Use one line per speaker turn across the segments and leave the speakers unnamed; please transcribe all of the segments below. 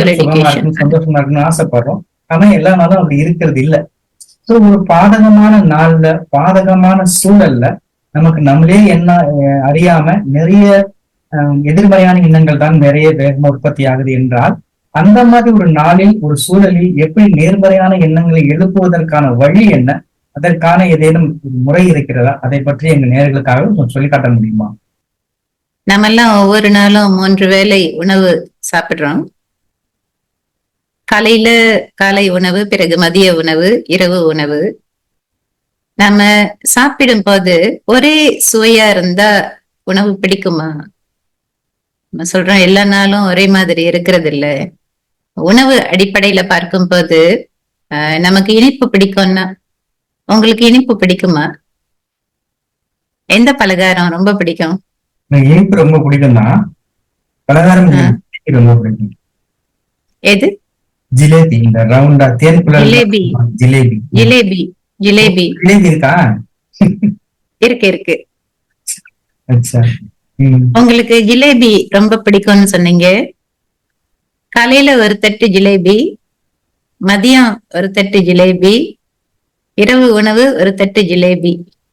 நாளும் சுகமா இருக்கணும், சந்தோஷமா இருக்கணும்னு ஆசைப்படுறோம். ஆனா எல்லா நாளும் அப்படி இருக்கிறது இல்ல. சோ ஒரு பாதகமான நாள்ல, பாதகமான சூழல்ல நமக்கு நம்மளே என்ன அறியாம நிறைய எதிர்மறையான எண்ணங்கள் தான் நிறைய வேகமா உற்பத்தி ஆகுது என்றால், அந்த மாதிரி ஒரு நாளில் ஒரு சூழலில் எப்படி நேர்மறையான எண்ணங்களை எழுப்புவதற்கான வழி என்ன, அதற்கான ஏதேனும் முறை இருக்கிறதா, அதை பற்றி எங்க நேயர்களுக்காக கொஞ்சம் சொல்லி காட்ட முடியுமா?
நம்ம எல்லாம் ஒவ்வொரு நாளும் 3 வேளை உணவு சாப்பிடுறோம். காலையில காலை உணவு, பிறகு மதிய உணவு, இரவு உணவு. நம்ம சாப்பிடும் போது ஒரே சுவையா இருந்தா உணவு பிடிக்குமா? நம்ம சொல்றோம் எல்லா நாளும் ஒரே மாதிரி இருக்கிறது இல்ல. உணவு அடிப்படையில பார்க்கும் போது நமக்கு இனிப்பு பிடிக்கும்னா, உங்களுக்கு இனிப்பு பிடிக்குமா? எந்த பலகாரம் ரொம்ப பிடிக்கும்?
இனிப்பு ரொம்ப பிடிக்கும் தான். பலகாரம் ரொம்ப பிடிக்கும்.
எது?
ஜிலேபி, இந்த ரவுண்டா தேன்குள்ள
ஜிலேபி.
ஜிலேபி
ஜிலேபி ஜிலேபி
ஜிலேபி இருக்கா?
இருக்கு இருக்கு.
அச்சா.
உங்களுக்கு ஜிலேபி ரொம்ப பிடிக்கும்னு சொன்னீங்க. காலையில ஒரு தட்டு ஜிலேபி, மதியம் ஒரு தட்டு ஜிலேபி, இரவு உணவு ஒரு தட்டு ஜிலேபி.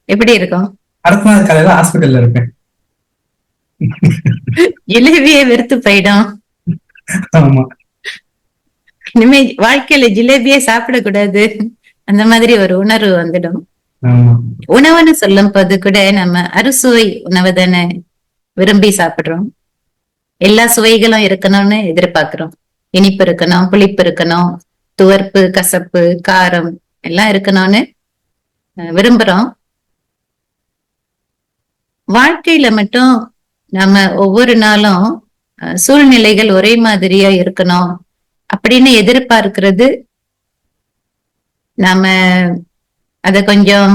எப்படி இருக்கும்?
அடுத்த நாள் காலையில ஹாஸ்பிட்டல்ல இருப்பேன்.
ஜிலேபியே வெறுத்து போயிடும்.
ஆமா.
இனிமே வாழ்க்கையில ஜிலேபியே சாப்பிடக்கூடாது, அந்த மாதிரி ஒரு உணர்வு வந்துடும். உணவுன்னு சொல்லும் போது கூட நம்ம அறுசுவை உணவு தானே விரும்பி சாப்பிடுறோம். எல்லா சுவைகளும் இருக்கணும்னு எதிர்பார்க்கிறோம். இனிப்பு இருக்கணும், புளிப்பு இருக்கணும், துவர்ப்பு, கசப்பு, காரம் எல்லாம் இருக்கணும்னு விரும்புறோம். வாழ்க்கையில மட்டும் நம்ம ஒவ்வொரு நாளும் சூழ்நிலைகள் ஒரே மாதிரியா இருக்கணும் அப்படின்னு எதிர்பார்க்கிறது, நாம அத கொஞ்சம்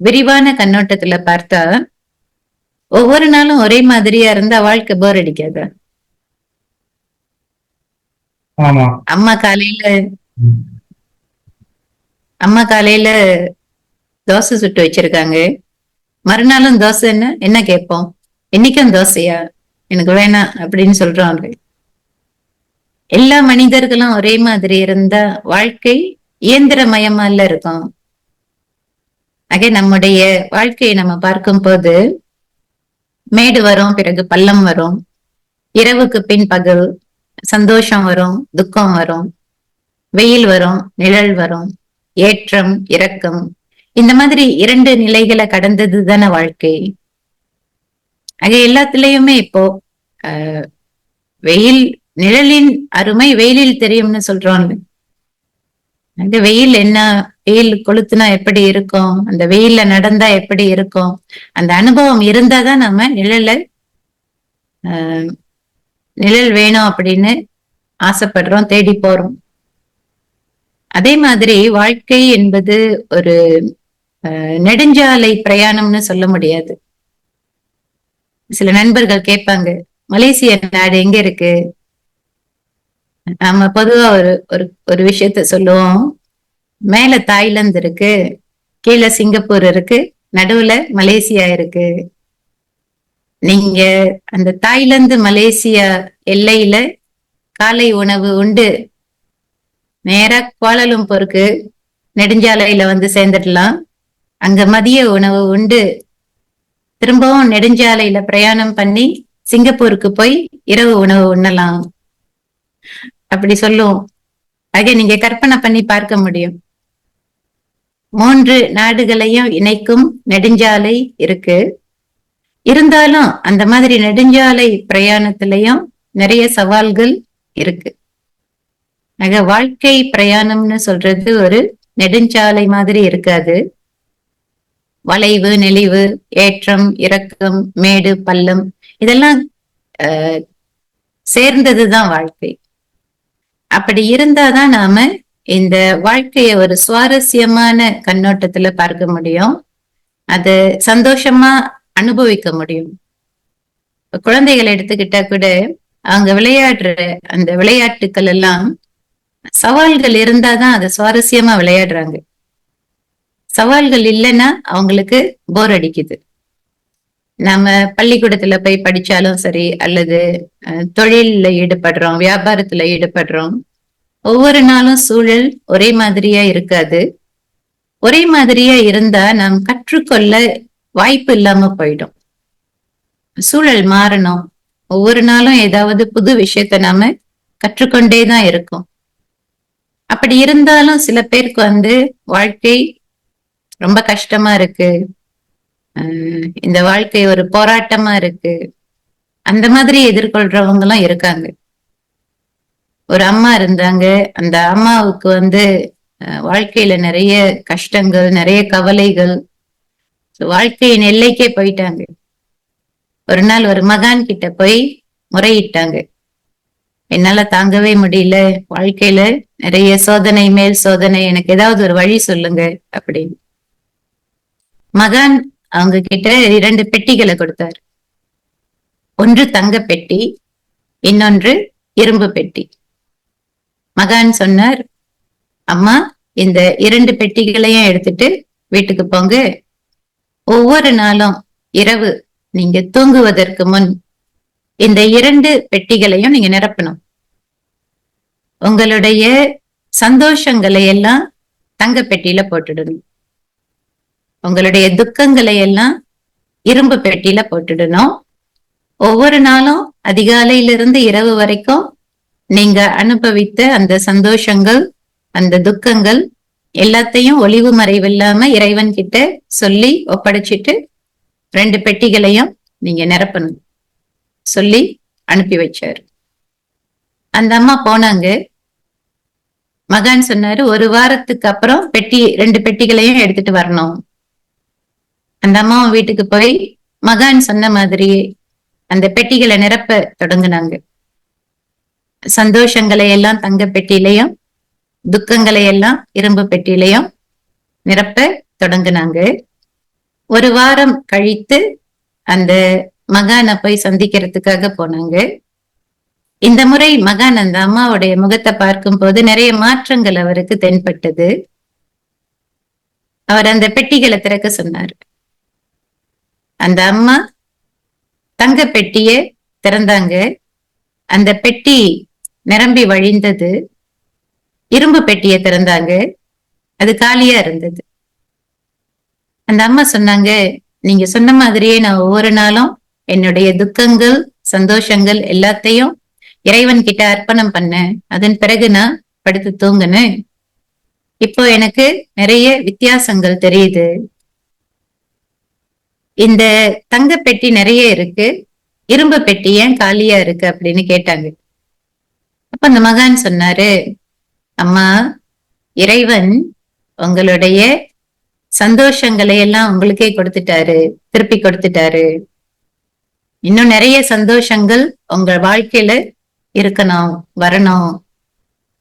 விரிவான கண்ணோட்டத்துல பார்த்தா, ஒவ்வொரு நாளும் ஒரே மாதிரியா இருந்தா வாழ்க்கை போர் அடிக்காத? அம்மா காலையில தோசை சுட்டு வச்சிருக்காங்க, மறுநாளும் தோசை என்ன கேட்போம்? இன்னைக்கும் தோசையா, எனக்கு வேணாம் அப்படின்னு சொல்றாங்க. எல்லா மனிதர்களும் ஒரே மாதிரி இருந்தா வாழ்க்கை இயந்திரமயமால இருக்கும். ஆக நம்முடைய வாழ்க்கையை நம்ம பார்க்கும் போது மேடு வரும், பிறகு பள்ளம் வரும், இரவுக்கு பின் பகல், சந்தோஷம் வரும், துக்கம் வரும், வெயில் வரும், நிழல் வரும், ஏற்றம் இறக்கம், இந்த மாதிரி 2 நிலைகளை கடந்தது தானே வாழ்க்கை. ஆக எல்லாத்துலயுமே இப்போ வெயில், நிழலின் அருமை வெயிலில் தெரியும்னு சொல்றோம். அந்த வெயில் என்ன, வெயில் கொளுத்துனா எப்படி இருக்கும், அந்த வெயில்ல நடந்தா எப்படி இருக்கும், அந்த அனுபவம் இருந்தாதான் நம்ம நிழல் வேணும் அப்படின்னு ஆசைப்படுறோம், தேடி போறோம். அதே மாதிரி வாழ்க்கை என்பது ஒரு நெடுஞ்சாலை பிரயாணம்னு சொல்ல முடியாது. சில நண்பர்கள் கேட்பாங்க, மலேசிய நாடு எங்க இருக்கு? நம்ம பொதுவா ஒரு விஷயத்த சொல்லுவோம், மேல தாய்லாந்து இருக்கு, கீழே சிங்கப்பூர் இருக்கு, நடுவுல மலேசியா இருக்கு. நீங்க அந்த தாய்லாந்து மலேசியா எல்லையில காலை உணவு உண்டு நேரா கோலாலம்பூருக்கு நெடுஞ்சாலையில வந்து சேர்ந்துடலாம். அங்க மதிய உணவு உண்டு திரும்பவும் நெடுஞ்சாலையில பிரயாணம் பண்ணி சிங்கப்பூருக்கு போய் இரவு உணவு உண்ணலாம் அப்படி சொல்லுவோம். ஆக நீங்க கற்பனை பண்ணி பார்க்க முடியும், 3 நாடுகளையும் இணைக்கும் நெடுஞ்சாலை இருக்கு. இருந்தாலும் அந்த மாதிரி நெடுஞ்சாலை பிரயாணத்திலையும் நிறைய சவால்கள் இருக்கு. ஆக வாழ்க்கை பிரயாணம்னு சொல்றது ஒரு நெடுஞ்சாலை மாதிரி இருக்காது. வளைவு, நெளிவு, ஏற்றம், இறக்கம், மேடு, பள்ளம், இதெல்லாம் சேர்ந்ததுதான் வாழ்க்கை. அப்படி இருந்தாதான் நாம இந்த வாழ்க்கைய ஒரு சுவாரஸ்யமான கண்ணோட்டத்துல பார்க்க முடியும், அது சந்தோஷமா அனுபவிக்க முடியும். குழந்தைகளை எடுத்துக்கிட்டா கூட அவங்க விளையாடுற அந்த விளையாட்டுக்கள் எல்லாம் சவால்கள் இருந்தாதான் அதை சுவாரஸ்யமா விளையாடுறாங்க. சவால்கள் இல்லைன்னா அவங்களுக்கு போர் அடிக்குது. நாம பள்ளிக்கூடத்துல போய் படிச்சாலும் சரி, அல்லது தொழில்ல ஈடுபடுறோம், வியாபாரத்துல ஈடுபடுறோம், ஒவ்வொரு நாளும் சூழல் ஒரே மாதிரியா இருக்காது. ஒரே மாதிரியா இருந்தா நாம் கற்றுக்கொள்ள வாய்ப்பு இல்லாம போயிடும். சூழல் மாறணும். ஒவ்வொரு நாளும் ஏதாவது புது விஷயத்த நாம கற்றுக்கொண்டேதான் இருக்கோம். அப்படி இருந்தாலும் சில பேருக்கு வாழ்க்கை ரொம்ப கஷ்டமா இருக்கு, இந்த வாழ்க்கை ஒரு போராட்டமா இருக்கு, அந்த மாதிரி எதிர்கொள்றவங்க எல்லாம் இருக்காங்க. ஒரு அம்மா இருந்தாங்க. அந்த அம்மாவுக்கு வாழ்க்கையில நிறைய கஷ்டங்கள், நிறைய கவலைகள், வாழ்க்கையின் எல்லைக்கே போயிட்டாங்க. ஒரு நாள் ஒரு மகான் கிட்ட போய் முறையிட்டாங்க, என்னால தாங்கவே முடியல, வாழ்க்கையில நிறைய சோதனை மேல் சோதனை, எனக்கு ஏதாவது ஒரு வழி சொல்லுங்க அப்படின்னு. மகான் அவங்க கிட்ட 2 பெட்டிகளை கொடுத்தாரு. ஒன்று தங்க பெட்டி, இன்னொன்று இரும்பு பெட்டி. மகான் சொன்னார், அம்மா இந்த 2 பெட்டிகளையும் எடுத்துட்டு வீட்டுக்கு போங்க. ஒவ்வொரு நாளும் இரவு நீங்க தூங்குவதற்கு முன் இந்த 2 பெட்டிகளையும் நீங்க நிரப்பணும். உங்களுடைய சந்தோஷங்களை எல்லாம் தங்க பெட்டியில போட்டுடணும், உங்களுடைய துக்கங்களை எல்லாம் இரும்பு பெட்டியில போட்டுடணும். ஒவ்வொரு நாளும் அதிகாலையிலிருந்து இரவு வரைக்கும் நீங்க அனுபவித்த அந்த சந்தோஷங்கள், அந்த துக்கங்கள் எல்லாத்தையும் ஒளிவு மறைவில்லாம இறைவன் கிட்ட சொல்லி ஒப்படைச்சிட்டு 2 பெட்டிகளையும் நீங்க நிரப்பணும் சொல்லி அனுப்பி வச்சாரு. அந்த அம்மா போனாங்க. மகான் சொன்னாரு, 1 வாரத்துக்கு அப்புறம் 2 பெட்டிகளையும் எடுத்துட்டு வரணும். அந்த அம்மாவும் வீட்டுக்கு போய் மகான் சொன்ன மாதிரியே அந்த பெட்டிகளை நிரப்ப தொடங்குனாங்க. சந்தோஷங்களை எல்லாம் தங்க பெட்டியிலையும், துக்கங்களை எல்லாம் இரும்பு பெட்டியிலையும் நிரப்ப தொடங்குனாங்க. 1 வாரம் கழித்து அந்த மகானை போய் சந்திக்கிறதுக்காக போனாங்க. இந்த முறை மகான் அந்த அம்மாவுடைய முகத்தை பார்க்கும் போது நிறைய மாற்றங்கள் அவருக்கு தென்பட்டது. அவர் அந்த பெட்டிகளை திறக்க சொன்னார். அந்த அம்மா தங்க பெட்டியை திறந்தாங்க. அந்த பெட்டி நிரம்பி வழிந்தது. இரும்பு பெட்டியை திறந்தாங்க, அது காலியா இருந்தது. அந்த அம்மா சொன்னாங்க, நீங்க சொன்ன மாதிரியே நான் ஒவ்வொரு நாளும் என்னுடைய துக்கங்கள், சந்தோஷங்கள் எல்லாத்தையும் இறைவன் கிட்ட அர்ப்பணம் பண்ணேன். அதன் பிறகு நான் படுத்து தூங்கினேன். இப்போ எனக்கு நிறைய வித்தியாசங்கள் தெரியுது. இந்த தங்க பெட்டி நிறைய இருக்கு, இரும்பு பெட்டி ஏன் காலியா இருக்கு அப்படின்னு கேட்டாங்க. அப்ப அந்த மகான் சொன்னாரு, அம்மா, இறைவன் உங்களுடைய சந்தோஷங்களை எல்லாம் உங்களுக்கே கொடுத்துட்டாரு, திருப்பி கொடுத்துட்டாரு. இன்னும் நிறைய சந்தோஷங்கள் உங்க வாழ்க்கையில இருக்கணும், வரணும்.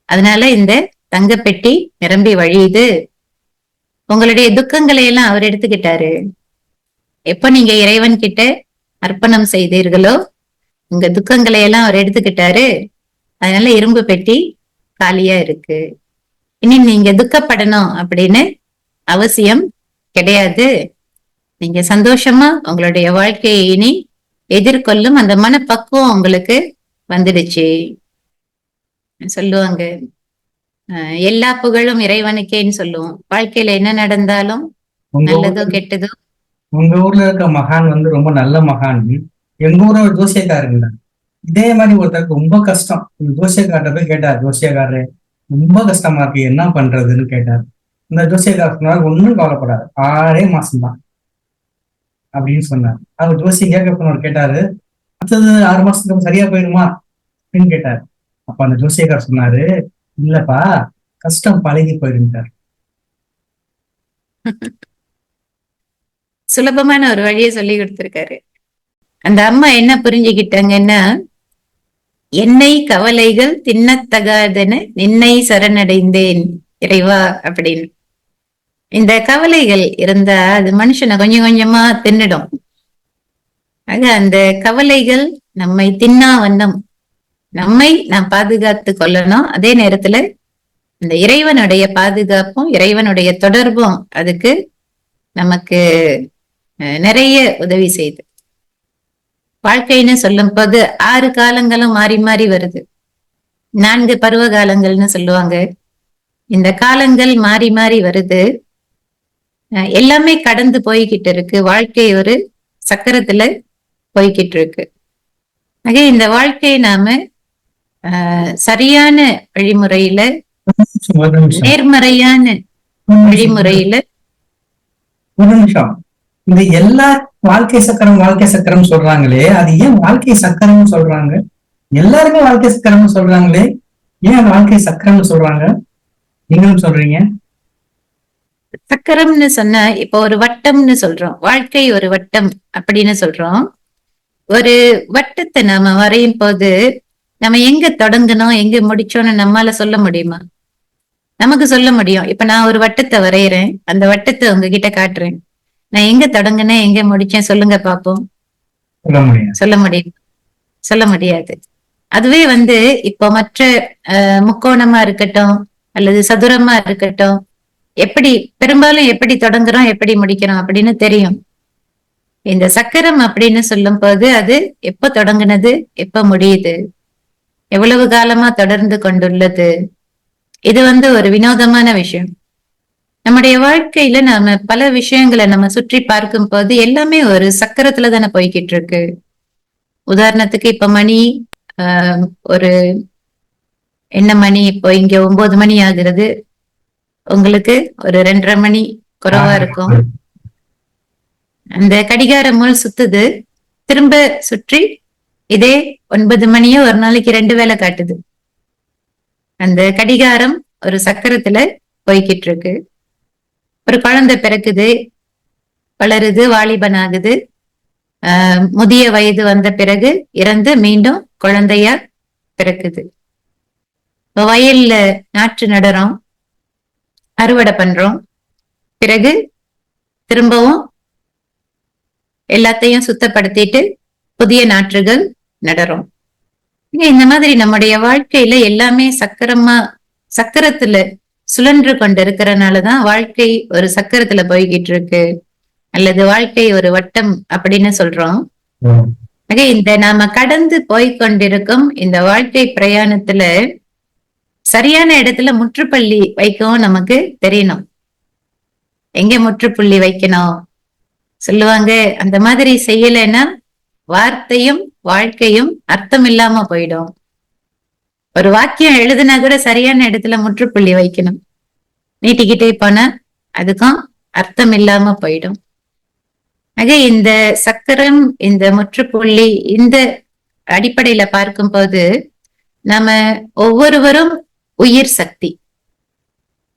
அதனால இந்த தங்க பெட்டி நிரம்பி வழியுது. உங்களுடைய துக்கங்களை எல்லாம் அவர் எடுத்துக்கிட்டாரு. எப்ப நீங்க இறைவன் கிட்ட அர்ப்பணம் செய்தீர்களோ உங்க துக்கங்களை எல்லாம் அவர் எடுத்துக்கிட்டாரு. அதனால இரும்பு பெட்டி காலியா இருக்கு. இனி நீங்க துக்கப்படணும் அப்படின்னு அவசியம் கிடையாது. நீங்க சந்தோஷமா உங்களுடைய வாழ்க்கையை இனி எதிர்கொள்ளும் அந்த மனப்பக்குவம் உங்களுக்கு வந்துடுச்சு சொல்லுவாங்க. எல்லா புகழும் இறைவனுக்கேன்னு சொல்லுவோம். வாழ்க்கையில என்ன நடந்தாலும், நல்லதோ கெட்டதோ.
உங்க ஊர்ல இருக்க மகான் ரொம்ப நல்ல மகான். எங்க ஊர்ல ஒரு ஜோசியக்காரங்க இதே மாதிரி ஒருத்தருக்கு ரொம்ப கஷ்டம். ஜோசியக்கார்ட்ட போய் கேட்டார், ஜோசியக்காரரு ரொம்ப கஷ்டமா இருக்கு, என்ன பண்றதுன்னு கேட்டார். இந்த ஜோசியக்காரர் சொன்னார், ஒன்னும் கவலைப்படாது, 6 மாசம்தான் அப்படின்னு சொன்னார். அவர் ஜோசியம் கேட்க போனவர் கேட்டாரு, அடுத்தது 6 மாசத்துக்கு சரியா போயிடுமா அப்படின்னு கேட்டாரு. அப்ப அந்த ஜோசியக்காரர் சொன்னாரு, இல்லப்பா, கஷ்டம் பழகி போயிருந்தார்.
சுலபமான ஒரு வழியை சொல்லி கொடுத்திருக்காரு. அந்த அம்மா என்ன புரிஞ்சுக்கிட்டாங்கன்னா, என்னை கவலைகள் தின்னத்தகாதென நின்னை சரணடைந்தேன் இறைவா அப்படின்னு. இந்த கவலைகள் இருந்தா அது மனுஷனை கொஞ்சம் கொஞ்சமா தின்னுடும். ஆக அந்த கவலைகள் நம்மை தின்னா வண்ணம் நம்மை நாம் பாதுகாத்து கொள்ளணும். அதே நேரத்துல இந்த இறைவனுடைய பாதுகாப்பும் இறைவனுடைய தொடர்பும் அதுக்கு நமக்கு நிறைய உதவி செய்யுது. வாழ்க்கைன்னு சொல்லும் போது 6 காலங்களும் மாறி மாறி வருது. 4 பருவ காலங்கள்னு சொல்லுவாங்க. இந்த காலங்கள் மாறி மாறி வருது. எல்லாமே கடந்து போய்கிட்டு இருக்கு. வாழ்க்கை ஒரு சக்கரத்துல போய்கிட்டு இருக்கு. ஆக இந்த வாழ்க்கையை நாம சரியான வழிமுறையில,
ஒரு நிமிஷம்
நேர்மறையான
ஒரு நிமிஷம்
வழிமுறையில
ஒரு நிமிஷம். இந்த எல்லா வாழ்க்கை சக்கரம் சொல்றாங்களே, அது ஏன் வாழ்க்கை சக்கரம்னு சொல்றாங்க? எல்லாருமே வாழ்க்கை சக்கரம்னு சொல்றாங்களே, ஏன் வாழ்க்கை சக்கரம்னு சொல்றாங்க? நீங்களும் சொல்றீங்க.
சக்கரம்னு சொன்னா இப்போ ஒரு வட்டம்னு சொல்றோம். வாழ்க்கை ஒரு வட்டம் அப்படின்னு சொல்றோம். ஒரு வட்டத்தை நாம வரையும் போது நம்ம எங்க தொடங்கணும் எங்க முடிச்சோம்னு நம்மால சொல்ல முடியுமா? நமக்கு சொல்ல முடியும். இப்ப நான் ஒரு வட்டத்தை வரைகிறேன், அந்த வட்டத்தை உங்ககிட்ட காட்டுறேன். நான் எங்க தொடங்கினேன் எங்க முடிச்சேன் சொல்லுங்க பாப்போம்.
சொல்ல முடியும்.
சொல்ல முடியும்? சொல்ல முடியாது. அதுவே இப்போ மற்ற முக்கோணமா இருக்கட்டும் அல்லது சதுரமா இருக்கட்டும், எப்படி பெரும்பாலும் எப்படி தொடங்குறோம் எப்படி முடிக்கிறோம் அப்படின்னு தெரியும். இந்த சக்கரம் அப்படின்னு சொல்லும் போது அது எப்ப தொடங்குனது எப்ப முடியுது, எவ்வளவு காலமா தொடர்ந்து கொண்டுள்ளது, இது ஒரு வினோதமான விஷயம். நம்முடைய வாழ்க்கையில நாம பல விஷயங்களை நம்ம சுற்றி பார்க்கும் போது எல்லாமே ஒரு சக்கரத்துல தானே போய்கிட்டு இருக்கு. உதாரணத்துக்கு இப்ப மணி ஒரு என்ன மணி, இப்போ இங்க 9 மணி ஆகுறது, உங்களுக்கு ஒரு 2:30 மணி குறைவா இருக்கும். அந்த கடிகார முள் சுத்துது, திரும்ப சுற்றி இதே 9 மணியோ ஒரு நாளைக்கு 2 வேளை காட்டுது. அந்த கடிகாரம் ஒரு சக்கரத்துல போய்கிட்டு இருக்கு. ஒரு குழந்தை பிறக்குது, வளருது, வாலிபன் ஆகுது, முதிய வயது வந்த பிறகு இறந்து மீண்டும் குழந்தையா பிறக்குது. வயல்ல நாற்று நடுறோம், அறுவடை பண்றோம், பிறகு திரும்பவும் எல்லாத்தையும் சுத்தப்படுத்திட்டு புதிய நாற்றுகள் நடறோம். இந்த மாதிரி நம்முடைய வாழ்க்கையில எல்லாமே சக்கரத்துல சுழன்று கொண்டு இருக்கிறனாலதான் வாழ்க்கை ஒரு சக்கரத்துல போய்கிட்டு இருக்கு, அல்லது வாழ்க்கை ஒரு வட்டம் அப்படின்னு சொல்றோம். இந்த நாம கடந்து போய்கொண்டிருக்கும் இந்த வாழ்க்கை பிரயாணத்துல சரியான இடத்துல முற்றுப்புள்ளி வைக்கவும் நமக்கு தெரியணும். எங்க முற்றுப்புள்ளி வைக்கணும் சொல்லுவாங்க. அந்த மாதிரி செய்யலைன்னா வார்த்தையும் வாழ்க்கையும் அர்த்தம் இல்லாம போயிடும். ஒரு வாக்கியம் எழுதுனா கூட சரியான இடத்துல முற்றுப்புள்ளி வைக்கணும். நீட்டிக்கிட்டே போனா அதுக்கும் அர்த்தம் இல்லாம போயிடும். ஆக இந்த சக்கரம், இந்த முற்றுப்புள்ளி, இந்த அடிப்படையில பார்க்கும்போது நாம ஒவ்வொருவரும் உயிர் சக்தி,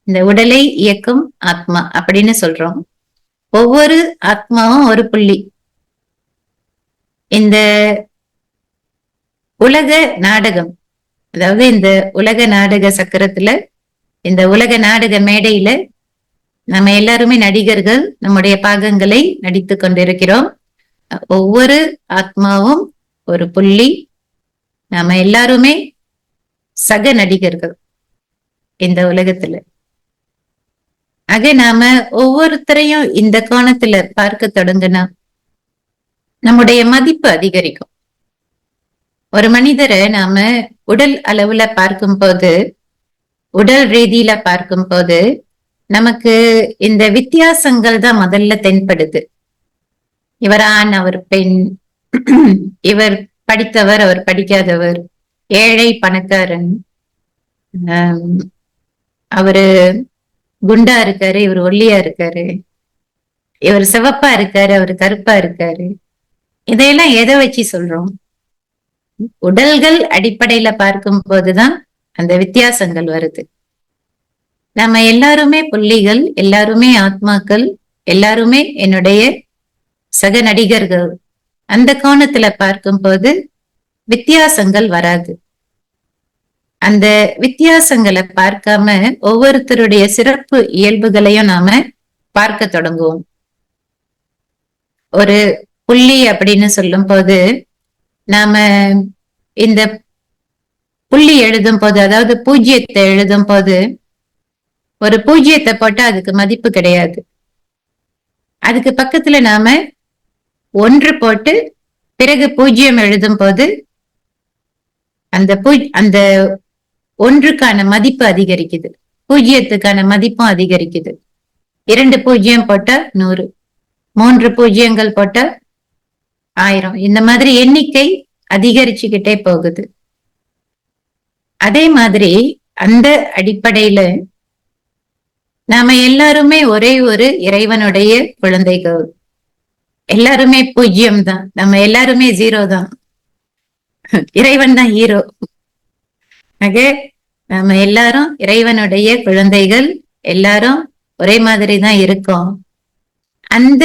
இந்த உடலை இயக்கும் ஆத்மா அப்படின்னு சொல்றோம். ஒவ்வொரு ஆத்மாவும் ஒரு புள்ளி. இந்த உலக நாடகம், அதாவது இந்த உலக நாடக சக்கரத்துல, இந்த உலக நாடக மேடையில நம்ம எல்லாருமே நடிகர்கள், நம்முடைய பாகங்களை நடித்து கொண்டிருக்கிறோம். ஒவ்வொரு ஆத்மாவும் ஒரு புள்ளி. நாம எல்லாருமே சக நடிகர்கள் இந்த உலகத்துல. ஆக நாம ஒவ்வொருத்தரையும் இந்த கோணத்துல பார்க்க தொடங்கினா நம்முடைய மதிப்பு அதிகரிக்கும். ஒரு மனிதரை நாம உடல் அளவுல பார்க்கும் போது, உடல் ரீதியில பார்க்கும் போது நமக்கு இந்த வித்தியாசங்கள் தான் முதல்ல தென்படுது. இவர் ஆண், அவர் பெண், இவர் படித்தவர், அவர் படிக்காதவர், ஏழை பணக்காரன், அவரு குண்டா இருக்காரு, இவர் ஒல்லியா இருக்காரு, இவர் சிவப்பா இருக்காரு, அவர் கருப்பா இருக்காரு. இதையெல்லாம் எதை வச்சு சொல்றோம்? உடல்கள் அடிப்படையில பார்க்கும் போதுதான் அந்த வித்தியாசங்கள் வருது. நம்ம எல்லாருமே புள்ளிகள், எல்லாருமே ஆத்மாக்கள், எல்லாருமே என்னுடைய சக நடிகர்கள். அந்த கோணத்துல பார்க்கும் போது வித்தியாசங்கள் வராது. அந்த வித்தியாசங்களை பார்க்காம ஒவ்வொருத்தருடைய சிறப்பு இயல்புகளையும் நாம பார்க்க தொடங்குவோம். ஒரு புள்ளி அப்படின்னு சொல்லும் போது நாம இந்த புள்ளி எழுதும் போது, அதாவது பூஜ்ஜியத்தை எழுதும் போது, ஒரு பூஜ்ஜியத்தை போட்டா அதுக்கு மதிப்பு கிடையாது. அதுக்கு பக்கத்துல நாம 1 போட்டு பிறகு பூஜ்ஜியம் எழுதும் போது அந்த ஒன்றுக்கான மதிப்பு அதிகரிக்குது, பூஜ்ஜியத்துக்கான மதிப்பும் அதிகரிக்குது. 2 பூஜ்ஜியம் போட்டா 100, 3 பூஜ்ஜியங்கள் போட்டா 1000. இந்த மாதிரி எண்ணிக்கை அதிகரிச்சுக்கிட்டே போகுது. அதே மாதிரி அந்த அடிப்படையில நாம எல்லாருமே ஒரே ஒரு இறைவனுடைய குழந்தைகள். எல்லாருமே பூஜ்ஜியம் தான், நம்ம எல்லாருமே 0 தான். இறைவன் தான் ஹீரோ. ஆக நம்ம எல்லாரும் இறைவனுடைய குழந்தைகள், எல்லாரும் ஒரே மாதிரி தான் இருக்கோம். அந்த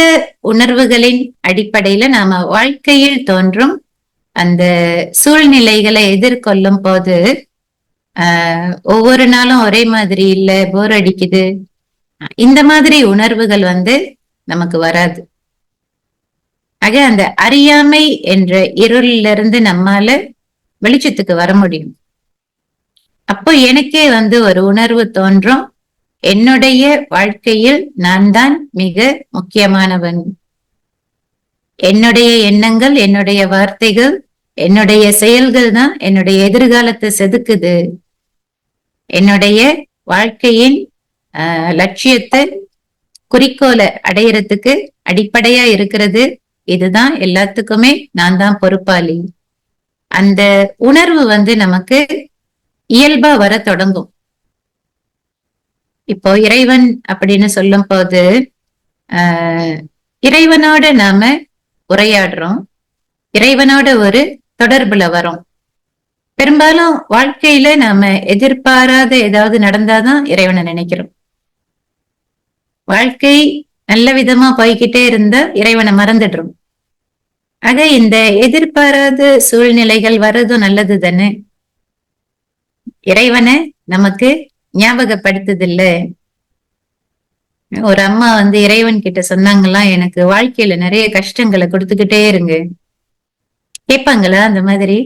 உணர்வுகளின் அடிப்படையில நாம வாழ்க்கையில் தோன்றும் அந்த சூழ்நிலைகளை எதிர்கொள்ளும் போது ஒவ்வொரு நாளும் ஒரே மாதிரி இல்ல, போர் அடிக்குது, இந்த மாதிரி உணர்வுகள் நமக்கு வராது. ஆக அந்த அறியாமை என்ற இருளிலிருந்து நம்மால வெளிச்சத்துக்கு வர முடியும். அப்போ எனக்கே ஒரு உணர்வு தோன்றும், என்னுடைய வாழ்க்கையில் நான் தான் மிக முக்கியமானவன். என்னுடைய எண்ணங்கள், என்னுடைய வார்த்தைகள், என்னுடைய செயல்கள் தான் என்னுடைய எதிர்காலத்தை செதுக்குது. என்னுடைய வாழ்க்கையின் லட்சியத்தை, குறிக்கோளை அடையறதுக்கு அடிப்படையா இருக்கிறது இதுதான். எல்லாத்துக்குமே நான் தான் பொறுப்பாளி. அந்த உணர்வு நமக்கு இயல்பா வர தொடங்கும். இப்போ இறைவன் அப்படின்னு சொல்லும் போது இறைவனோட நாம உரையாடுறோம், இறைவனோட ஒரு தொடர்புல வரோம். பெரும்பாலும் வாழ்க்கையில நாம எதிர்பாராத ஏதாவது நடந்தாதான் இறைவனை நினைக்கிறோம். வாழ்க்கை நல்ல விதமா போய்கிட்டே இருந்தா இறைவனை மறந்துடுறோம். ஆக இந்த எதிர்பாராத சூழ்நிலைகள் வர்றதும் நல்லது தானே. இறைவனை நமக்கு ஞாபகப்படுத்துதில்ல. ஒரு அம்மா இறைவன் கிட்ட சொன்னாங்களாம், எனக்கு வாழ்க்கையில நிறைய கஷ்டங்களை கொடுத்துக்கிட்டே இருங்க. கேட்பாங்களா அந்த மாதிரி?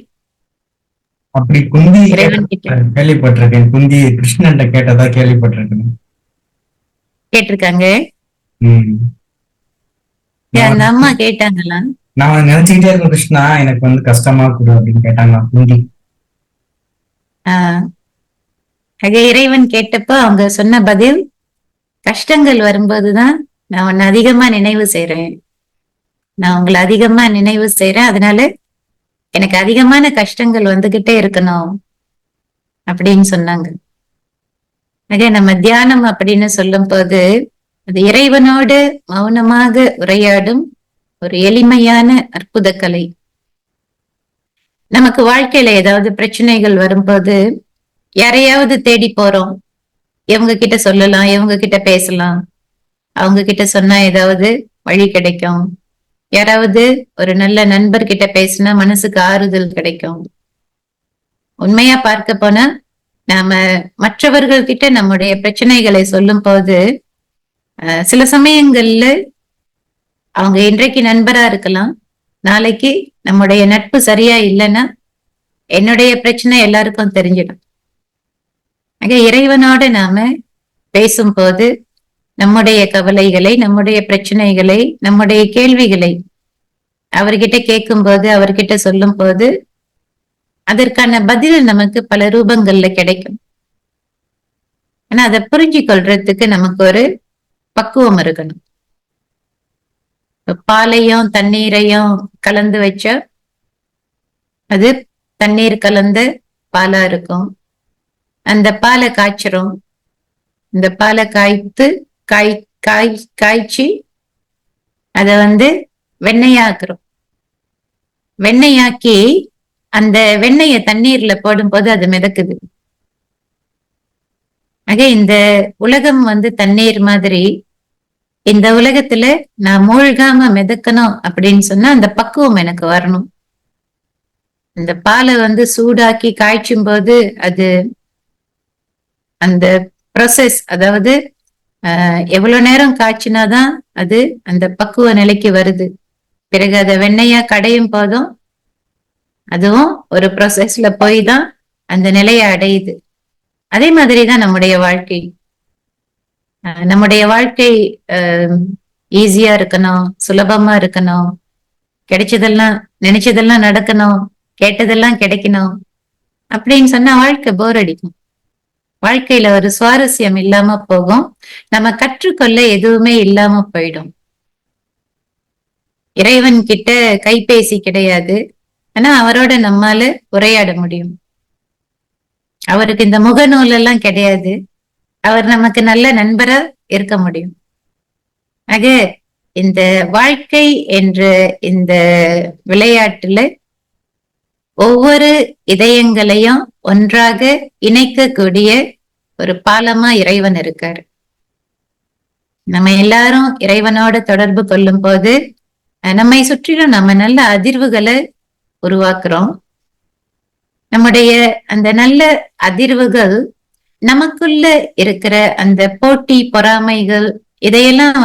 அப்படி குந்தி
இறைவன் கிட்ட
கேள்விப்பட்டிருக்கேன். குந்தி கிருஷ்ணன் கேட்டதா கேள்விப்பட்டிருக்கேன்.
கேட்டிருக்காங்க.
நான்
அந்த அம்மா கேட்டாங்களா?
நான் நினைச்சுக்கிட்டே இருக்கேன், கிருஷ்ணா எனக்கு கஷ்டமா கொடு அப்படின்னு கேட்டாங்க குந்தி.
இறைவன் கேட்டப்ப அவங்க சொன்ன பதில், கஷ்டங்கள் வரும்போதுதான் நான் உன்னை அதிகமா நினைவு செய்யறேன், நான் உங்களை அதிகமா நினைவு செய்யறேன், அதனால எனக்கு அதிகமான கஷ்டங்கள் வந்துகிட்டே இருக்கணும் அப்படின்னு சொன்னாங்க. நம்ம தியானம் அப்படின்னு சொல்லும் போது அது இறைவனோடு மௌனமாக உரையாடும் ஒரு எளிமையான அற்புத கலை. நமக்கு வாழ்க்கையில ஏதாவது பிரச்சனைகள் வரும்போது யாரையாவது தேடி போறோம், இவங்க கிட்ட சொல்லலாம், இவங்க கிட்ட பேசலாம், அவங்க கிட்ட சொன்னா ஏதாவது வழி கிடைக்கும், யாராவது ஒரு நல்ல நண்பர்கிட்ட பேசினா மனசுக்கு ஆறுதல் கிடைக்கும். உண்மையா பார்க்க போனா நாம மற்றவர்கள் கிட்ட நம்முடைய பிரச்சனைகளை சொல்லும் போது சில சமயங்கள்ல அவங்க இன்றைக்கு நண்பரா இருக்கலாம், நாளைக்கு நம்முடைய நட்பு சரியா இல்லைன்னா என்னுடைய பிரச்சனை எல்லாருக்கும் தெரிஞ்சிடும். ஆக இறைவனோட நாம பேசும்போது நம்முடைய கவலைகளை, நம்முடைய பிரச்சனைகளை, நம்முடைய கேள்விகளை அவர்கிட்ட கேட்கும்போது, அவர்கிட்ட சொல்லும் போது அதற்கான பதில் நமக்கு பல ரூபங்கள்ல கிடைக்கும். ஆனா அதை புரிஞ்சு கொள்றதுக்கு நமக்கு ஒரு பக்குவம் இருக்கணும். பாலையும் தண்ணீரையும் கலந்து வச்சா அது தண்ணீர் கலந்த பாலா இருக்கும். அந்த பாலை காய்ச்சிரும், இந்த பாலை காய்ச்சி அத வெண்ணெயாக்குறோம். வெண்ணெயாக்கி அந்த வெண்ணெய தண்ணீர்ல போடும்போது அது மிதக்குது. ஆக இந்த உலகம் தண்ணீர் மாதிரி, இந்த உலகத்துல நான் மூழ்காம மிதக்கணும் அப்படின்னு சொன்னா அந்த பக்குவம் எனக்கு வரணும். இந்த பாலை சூடாக்கி காய்ச்சும் போது அது அந்த ப்ராசஸ், அதாவது எவ்வளவு நேரம் காய்ச்சினாதான் அது அந்த பக்குவ நிலைக்கு வருது. பிறகு அதை வெண்ணெயா கடையும் போதும் அதுவும் ஒரு ப்ராசஸ்ல போய் தான் அந்த நிலையை அடையுது. அதே மாதிரிதான் நம்முடைய வாழ்க்கை. நம்முடைய வாழ்க்கை ஈஸியா இருக்கணும், சுலபமா இருக்கணும், கிடைச்சதெல்லாம் நினைச்சதெல்லாம் நடக்கணும், கேட்டதெல்லாம் கிடைக்கணும் அப்படின்னு சொன்னா வாழ்க்கை போர் அடிக்கும். வாழ்க்கையில ஒரு சுவாரஸ்யம் இல்லாம போகும். நம்ம கற்றுக்கொள்ள எதுவுமே இல்லாம போயிடும். இறைவன் கிட்ட கைபேசி கிடையாது, ஆனா அவரோட நம்மால உரையாட முடியும். அவருக்கு இந்த முகநூல் எல்லாம் கிடையாது, அவர் நமக்கு நல்ல நண்பரா இருக்க முடியும். ஆக இந்த வாழ்க்கை என்ற இந்த விளையாட்டுல ஒவ்வொரு இதயங்களையும் ஒன்றாக இணைக்கக்கூடிய ஒரு பாலமா இறைவன் இருக்காரு. நம்ம எல்லாரும் இறைவனோட தொடர்பு கொள்ளும் போது நம்மை சுற்றிலும் நம்ம நல்ல அதிர்வுகளை உருவாக்குறோம். நம்முடைய அந்த நல்ல அதிர்வுகள் நமக்குள்ள இருக்கிற அந்த போட்டி பொறாமைகள் இதையெல்லாம்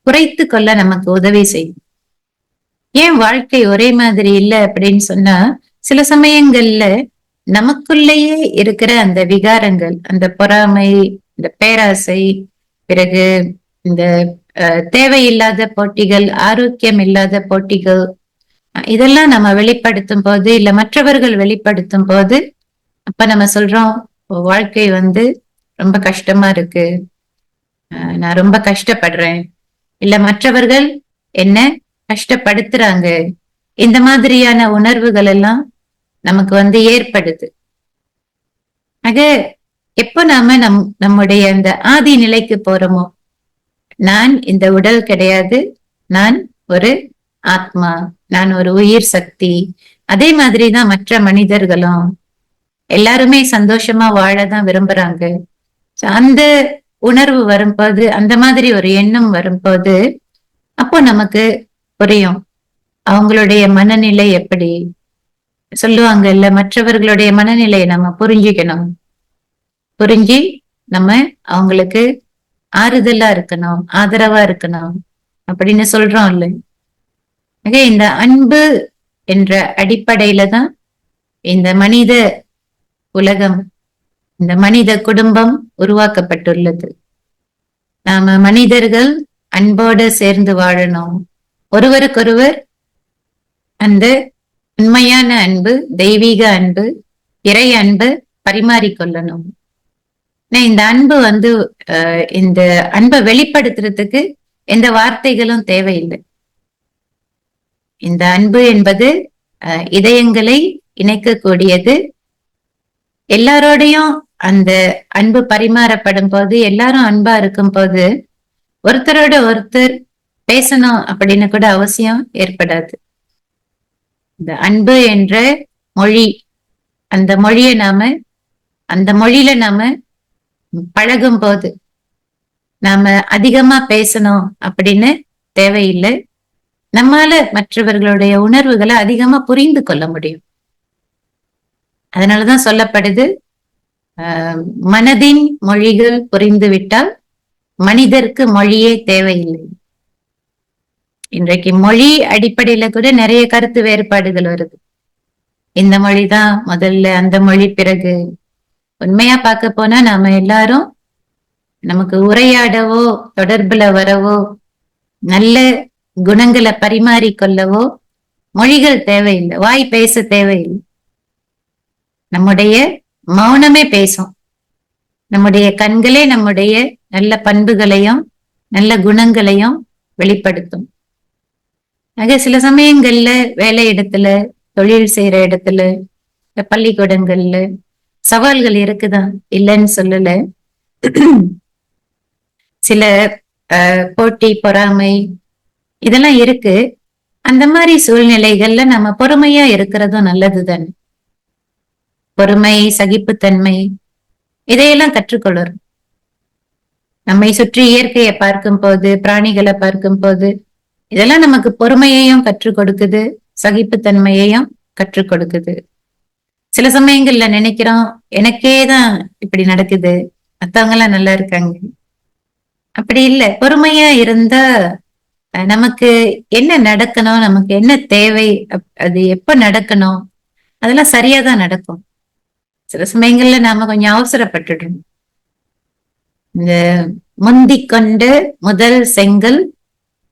குறைத்து கொள்ள நமக்கு உதவி செய்யும். ஏன் வாழ்க்கை ஒரே மாதிரி இல்லை அப்படின்னு சொன்னா, சில சமயங்கள்ல நமக்குள்ளேயே இருக்கிற அந்த விகாரங்கள், அந்த பொறாமை, இந்த பேராசை, பிறகு இந்த தேவையில்லாத போட்டிகள், ஆரோக்கியம் இல்லாத போட்டிகள், இதெல்லாம் நம்ம வெளிப்படுத்தும் போது, இல்ல மற்றவர்கள் வெளிப்படுத்தும் போது, அப்ப நம்ம சொல்றோம் வாழ்க்கை ரொம்ப கஷ்டமா இருக்கு, நான் ரொம்ப கஷ்டப்படுறேன், இல்ல மற்றவர்கள் என்ன கஷ்டப்படுத்துறாங்க. இந்த மாதிரியான உணர்வுகள் எல்லாம் நமக்கு ஏற்படுது. ஆக எப்ப நாம நம்முடைய அந்த ஆதி நிலைக்கு போறோமோ, நான் இந்த உடல் கிடையாது, நான் ஒரு ஆத்மா, நான் ஒரு உயிர் சக்தி, அதே மாதிரிதான் மற்ற மனிதர்களும் எல்லாருமே சந்தோஷமா வாழதான் விரும்புறாங்க. அந்த உணர்வு வரும்போது, அந்த மாதிரி ஒரு எண்ணம் வரும்போது, அப்போ நமக்கு புரியும் அவங்களுடைய மனநிலை எப்படி. சொல்லுவாங்கல்ல, மற்றவர்களுடைய மனநிலையை நம்ம புரிஞ்சுக்கணும், புரிஞ்சு நம்ம அவங்களுக்கு ஆறுதலா இருக்கணும், ஆதரவா இருக்கணும் அப்படின்னு சொல்றோம் இல்ல. இந்த அன்பு என்ற அடிப்படையில தான் இந்த மனித உலகம், இந்த மனித குடும்பம் உருவாக்கப்பட்டுள்ளது. நாம மனிதர்கள் அன்போடு சேர்ந்து வாழணும், ஒருவருக்கொருவர் அந்த உண்மையான அன்பு, தெய்வீக அன்பு, இறை அன்பு பரிமாறிக்கொள்ளணும். இந்த அன்பு இந்த அன்பை வெளிப்படுத்துறதுக்கு எந்த வார்த்தைகளும் தேவையில்லை. இந்த அன்பு என்பது இதயங்களை இணைக்கக்கூடியது. எல்லாரோடையும் அந்த அன்பு பரிமாறப்படும் போது, எல்லாரும் அன்பா இருக்கும் போது, ஒருத்தரோட ஒருத்தர் பேசணும் அப்படின்னு கூட அவசியம் ஏற்படாது. இந்த அன்பு என்ற மொழி, அந்த மொழியை அந்த மொழியில நாம பழகும் போது நாம அதிகமா பேசணும் அப்படின்னு தேவையில்லை. நம்மால மற்றவர்களுடைய உணர்வுகளை அதிகமா புரிந்து கொள்ள முடியும். அதனாலதான் சொல்லப்படுது, மனதின் மொழிகள் புரிந்து விட்டால் மனிதருக்கு மொழியே தேவையில்லை. இன்றைக்கு மொழி அடிப்படையில கூட நிறைய கருத்து வேறுபாடுகள் வருது. இந்த மொழிதான் முதல்ல, அந்த மொழி பிறகு. உண்மையா பார்க்க போனா நாம எல்லாரும் நமக்கு உரையாடவோ, தொடர்புல வரவோ, நல்ல குணங்களை பரிமாறிக்கொள்ளவோ மொழிகள் தேவையில்லை, வாய் பேச தேவையில்லை. நம்முடைய மௌனமே பேசும். நம்முடைய கண்களே நம்முடைய நல்ல பண்புகளையும் நல்ல குணங்களையும் வெளிப்படுத்தும். ஆக சில சமயங்கள்ல வேலை இடத்துல, தொழில் செய்யற இடத்துல, பள்ளிக்கூடங்கள்ல சவால்கள் இருக்குதான், இல்லைன்னு சொல்லல. சில போட்டி பொறாமை இதெல்லாம் இருக்கு. அந்த மாதிரி சூழ்நிலைகள்ல நம்ம பொறுமையா இருக்கிறதும் நல்லதுதான். பொறுமை, சகிப்புத்தன்மை இதையெல்லாம் கற்றுக்கொள்ளுறோம். நம்மை சுற்றி இயற்கையை பார்க்கும் போது, பிராணிகளை பார்க்கும் போது, இதெல்லாம் நமக்கு பொறுமையையும் கற்றுக் கொடுக்குது, சகிப்புத்தன்மையையும் கற்றுக் கொடுக்குது. சில சமயங்கள்ல நினைக்கிறோம், எனக்கேதான் இப்படி நடக்குது, மத்தவங்க எல்லாம் நல்லா இருக்காங்க. அப்படி இல்லை. பொறுமையா இருந்தா நமக்கு என்ன நடக்கணும், நமக்கு என்ன தேவை, அது எப்ப நடக்கணும், அதெல்லாம் சரியாதான் நடக்கும். சில சமயங்கள்ல நாம கொஞ்சம் அவசரப்பட்டுடுறோம். இந்த முந்திக் கொண்டு முதல் செங்கல்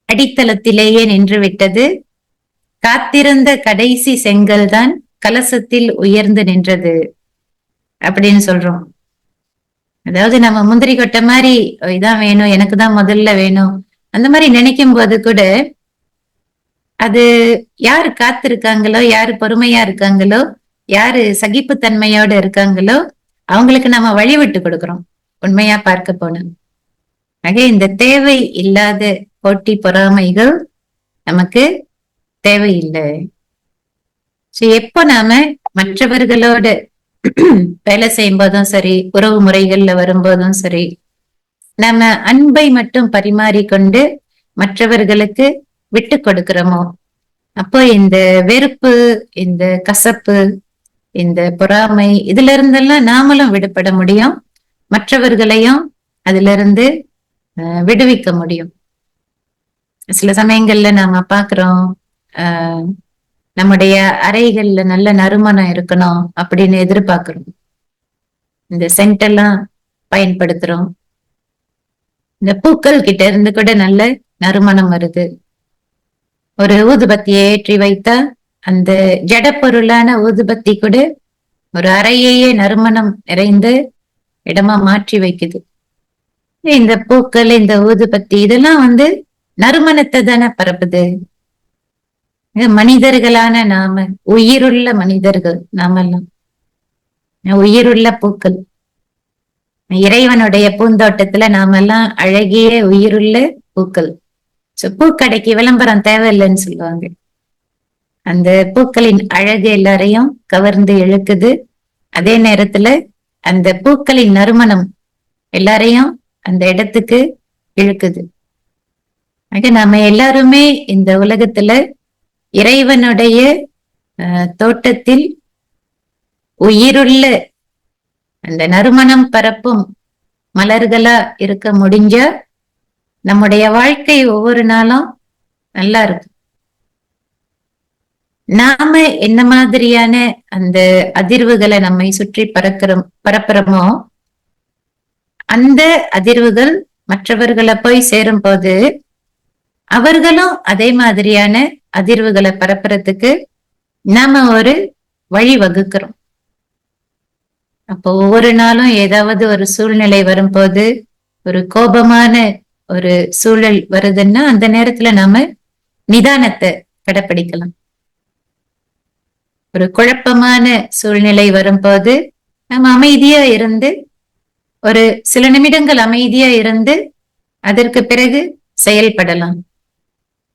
அடித்தளத்திலேயே நின்று விட்டது, காத்திருந்த கடைசி செங்கல் தான் கலசத்தில் உயர்ந்து நின்றது அப்படின்னு சொல்றோம். அதாவது நம்ம முந்திரி கொட்டை மாதிரி இதான் வேணும், எனக்கு தான் முதல்ல வேணும், அந்த மாதிரி நினைக்கும் போது கூட அது யாரு காத்திருக்காங்களோ, யாரு பொறுமையா இருக்காங்களோ, யாரு சகிப்புத்தன்மையோட இருக்காங்களோ அவங்களுக்கு நம்ம வழி விட்டு கொடுக்கிறோம். உண்மையா பார்க்க போனா ஆக இந்த தேவை இல்லாத போட்டி பொறாமைகள் நமக்கு தேவையில்லை. எப்போ நாம மற்றவர்களோட வேலை செய்யும் போதும் சரி, உறவு முறைகள்ல வரும்போதும் சரி, நம்ம அன்பை மட்டும் பரிமாறிக்கொண்டு மற்றவர்களுக்கு விட்டு கொடுக்கிறோமோ, அப்போ இந்த வெறுப்பு, இந்த கசப்பு, இந்த பொறாமை இதுல இருந்தெல்லாம் நாமளும் விடுபட முடியும், மற்றவர்களையும் அதுல இருந்து விடுவிக்க முடியும். சில சமயங்கள்ல நாம பாக்குறோம், நம்முடைய அறைகள்ல நல்ல நறுமணம் இருக்கணும் அப்படின்னு எதிர்பார்க்கிறோம். இந்த சென்ட் எல்லாம் பயன்படுத்துறோம். இந்த பூக்கள் கிட்ட இருந்து கூட நல்ல நறுமணம் வருது. ஒரு ஊதுபத்தியை ஏற்றி வைத்தா அந்த ஜடப்பொருளான ஊதுபத்தி கூட ஒரு அறையையே நறுமணம் நிறைந்து இடமா மாற்றி வைக்குது. இந்த பூக்கள், இந்த ஊதுபத்தி இதெல்லாம் நறுமணத்தை தானே பரப்புது. மனிதர்களான நாம, உயிருள்ள மனிதர்கள் நாமெல்லாம், உயிருள்ள பூக்கள். இறைவனுடைய பூந்தோட்டத்துல நாமெல்லாம் அழகிய உயிருள்ள பூக்கள். பூக்கடைக்கு விளம்பரம் தேவையில்லைன்னு சொல்லுவாங்க. அந்த பூக்களின் அழகு எல்லாரையும் கவர்ந்து இழுக்குது. அதே நேரத்துல அந்த பூக்களின் நறுமணம் எல்லாரையும் அந்த இடத்துக்கு இழுக்குது. ஆக நாம எல்லாருமே இந்த உலகத்துல இறைவனுடைய தோட்டத்தில் உயிருள்ள அந்த நறுமணம் பரப்பும் மலர்களா இருக்க முடிஞ்சா நம்முடைய வாழ்க்கை ஒவ்வொரு நாளும் நல்லா இருக்கும். நாம என்ன மாதிரியான அந்த அதிர்வுகளை நம்மை சுற்றி பரப்புறோமோ அந்த அதிர்வுகள் மற்றவர்களை போய் சேரும் போது அவர்களும் அதே மாதிரியான அதிர்வுகளை பரப்புறதுக்கு நாம ஒரு வழி வகுக்கிறோம். அப்போ ஒவ்வொரு நாளும் ஏதாவது ஒரு சூழ்நிலை வரும்போது, ஒரு கோபமான ஒரு சூழல் வருதுன்னா அந்த நேரத்துல நாம நிதானத்தை கடைப்பிடிக்கலாம். ஒரு குழப்பமான சூழ்நிலை வரும்போது நம்ம அமைதியா இருந்து ஒரு சில நிமிடங்கள் அமைதியா இருந்து அதற்கு பிறகு செயல்படலாம்.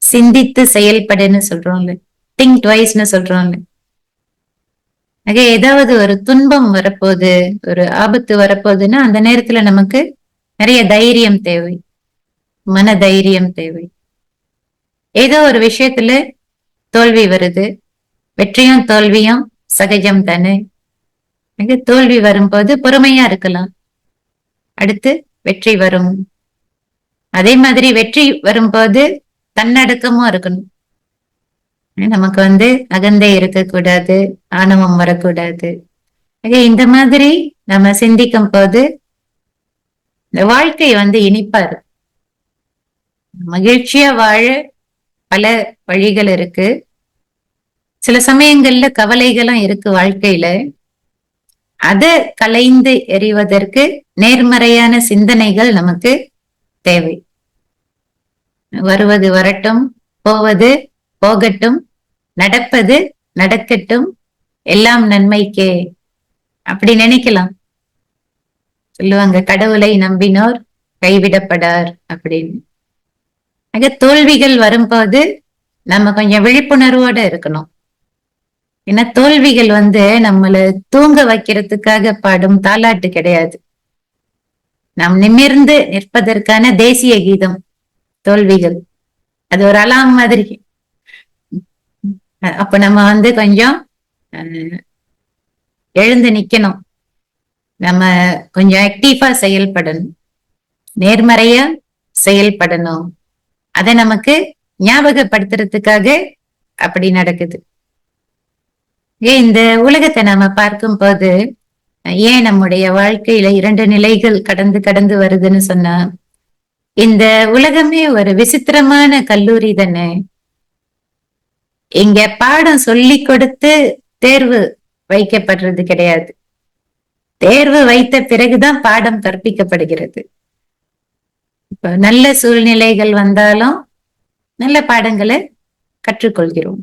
சிந்தித்து செயல்படுன்னு சொல்றோம்ல, திங்க் ட்வைஸ்ன்னு சொல்றோம்ல. ஆக ஏதாவது ஒரு துன்பம் வரப்போகுது, ஒரு ஆபத்து வரப்போகுதுன்னா அந்த நேரத்துல நமக்கு நிறைய தைரியம் தேவை, மன தைரியம் தேவை. ஏதோ ஒரு விஷயத்துல தோல்வி வருது, வெற்றியும் தோல்வியும் சகஜம் தானே. தோல்வி வரும்போது பொறுமையா இருக்கலாம், அடுத்து வெற்றி வரும். அதே மாதிரி வெற்றி வரும்போது தன்னடக்கமும் இருக்கணும். நமக்கு அகந்தை இருக்கக்கூடாது, ஆணவம் வரக்கூடாது. இந்த மாதிரி நம்ம சிந்திக்கும் போது இந்த வாழ்க்கை இனிப்பா இருக்கு. மகிழ்ச்சியா வாழ பல வழிகள் இருக்கு. சில சமயங்கள்ல கவலைகளும் இருக்கு வாழ்க்கையில. அதை கலைந்து எறிவதற்கு நேர்மறையான சிந்தனைகள் நமக்கு தேவை. வருவது வரட்டும், போவது போகட்டும், நடப்பது நடக்கட்டும், எல்லாம் நன்மைக்கே அப்படி நினைக்கலாம். சொல்லுவாங்க, கடவுளை நம்பினோர் கைவிடப்படார் அப்படின்னு. ஆக தோல்விகள் வரும்போது நம்ம கொஞ்சம் விழிப்புணர்வோட இருக்கணும். ஏன்னா தோல்விகள் நம்மளை தூங்க வைக்கிறதுக்காக பாடும் தாலாட்டு கிடையாது. நாம் நிமிர்ந்து நிற்பதற்கான தேசிய கீதம் தோல்விகள். அது ஒரு அலாம் மாதிரி. அப்ப நம்ம கொஞ்சம் எழுந்து நிக்கணும். நம்ம கொஞ்சம் ஆக்டிவா செயல்படணும், நேர்மறையா செயல்படணும். அதை நமக்கு ஞாபகப்படுத்துறதுக்காக அப்படி நடக்குது. இந்த உலகத்தை நாம பார்க்கும் போது ஏன் நம்முடைய வாழ்க்கையில 2 நிலைகள் கடந்து கடந்து வருதுன்னு சொன்னா, இந்த உலகமே ஒரு விசித்திரமான கல்லூரி தானே. இங்க பாடம் சொல்லி கொடுத்து தேர்வு வைக்கப்படுறது கிடையாது. தேர்வு வைத்த பிறகுதான் பாடம் கற்பிக்கப்படுகிறது. இப்ப நல்ல சூழ்நிலைகள் வந்தாலும் நல்ல பாடங்களை கற்றுக்கொள்கிறோம்.